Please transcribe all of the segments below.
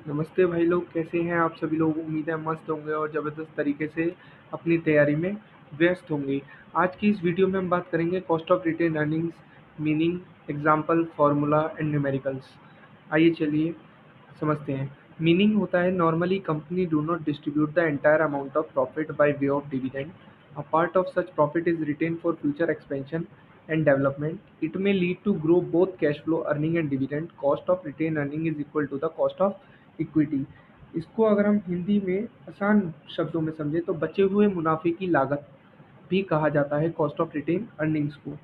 नमस्ते भाई लोग, कैसे हैं आप सभी लोग। उम्मीद है मस्त होंगे और ज़बरदस्त तरीके से अपनी तैयारी में व्यस्त होंगे। आज की इस वीडियो में हम बात करेंगे cost of retained earnings, meaning, example, formula and numericals. आइए चलिए समझते हैं। मीनिंग होता है normally company do not distribute the entire amount of profit by way of dividend. A part of such profit is retained for future expansion and development. It may lead to grow both cash flow earning and dividend. Cost of retained earning is equal to the cost of equity. इसको अगर हम हिंदी में आसान शब्दों में समझें तो बचे हुए मुनाफे की लागत भी कहा जाता है कॉस्ट ऑफ रिटेन अर्निंग्स को।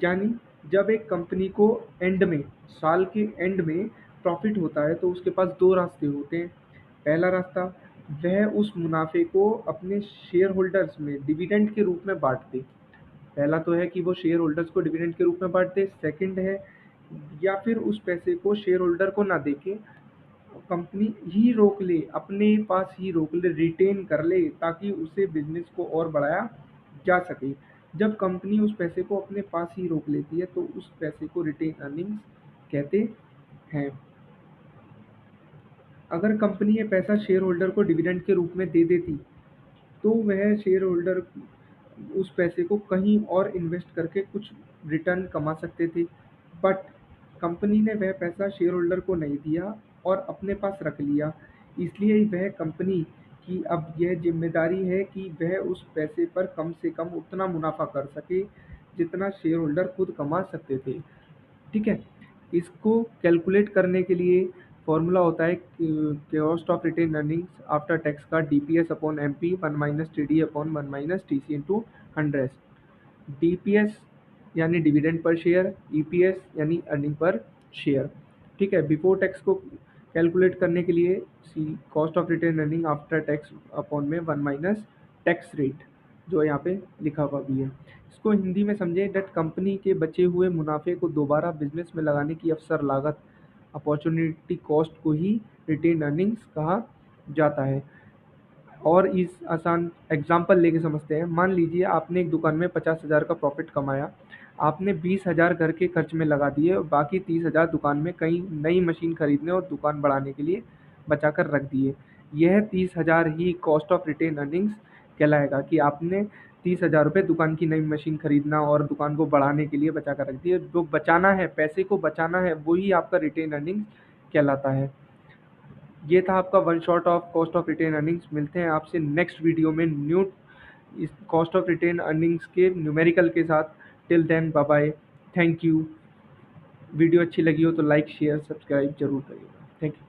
यानी जब एक कंपनी को एंड में, साल के एंड में प्रॉफिट होता है तो उसके पास दो रास्ते होते हैं। पहला रास्ता, वह उस मुनाफे को अपने शेयर होल्डर्स में डिविडेंड के रूप में बांट दे। पहला तो है कि वो शेयर होल्डर्स को डिविडेंड के रूप में बांट दे। सेकंड है, या फिर उस पैसे को शेयर होल्डर को ना देके कंपनी ही रोक ले, अपने पास ही रोक ले, रिटेन कर ले, ताकि उसे बिजनेस को और बढ़ाया जा सके। जब कंपनी उस पैसे को अपने पास ही रोक लेती है तो उस पैसे को रिटेन अर्निंग्स कहते हैं। अगर कंपनी ये पैसा शेयर होल्डर को डिविडेंड के रूप में दे देती तो वह शेयर होल्डर उस पैसे को कहीं और इन्वेस्ट करके कुछ रिटर्न कमा सकते थे। बट कंपनी ने वह पैसा शेयर होल्डर को नहीं दिया और अपने पास रख लिया। इसलिए वह कंपनी की अब यह जिम्मेदारी है कि वह उस पैसे पर कम से कम उतना मुनाफा कर सके जितना शेयर होल्डर खुद कमा सकते थे। ठीक है। इसको कैलकुलेट करने के लिए फॉर्मूला होता है cost of retained earnings after tax का DPS upon MP one minus TD upon one minus TC into 100। DPS यानी डिविडेंड पर शेयर, ईपीएस यानी अर्निंग पर शेयर। ठीक है। बिफोर टैक्स को कैलकुलेट करने के लिए C cost of retained earning after tax upon में वन माइनस टैक्स रेट, जो यहाँ पे लिखा हुआ भी है। इसको हिंदी में समझें, डेट कंपनी के बचे हुए मुनाफे को दोबारा बिजनेस में लगाने की अवसर लागत, अपॉर्चुनिटी कॉस्ट को ही रिटेन अर्निंग्स कहा जाता है। और इस आसान एग्जांपल लेके समझते हैं। मान लीजिए आपने एक दुकान में 50,000 का प्रॉफिट कमाया। आपने 20,000 घर के खर्च में लगा दिए और बाकी 30,000 दुकान में कई नई मशीन खरीदने और दुकान बढ़ाने के लिए बचा कर रख दिए। यह 30,000 ही कॉस्ट ऑफ रिटेन अर्निंग्स कहलाएगा कि आपने 30,000 रुपये दुकान की नई मशीन खरीदना और दुकान को बढ़ाने के लिए बचा कर रख दिए। जो बचाना है, पैसे को बचाना है, वही आपका रिटेन अर्निंग्स कहलाता है। ये था आपका one shot of cost of retained earnings. मिलते हैं आपसे नेक्स्ट वीडियो में न्यू इस कॉस्ट ऑफ रिटेन अर्निंग्स के न्यूमेरिकल के साथ। Till then bye bye, thank you. Video अच्छी लगी हो तो लाइक शेयर सब्सक्राइब जरूर करिएगा। Thank you.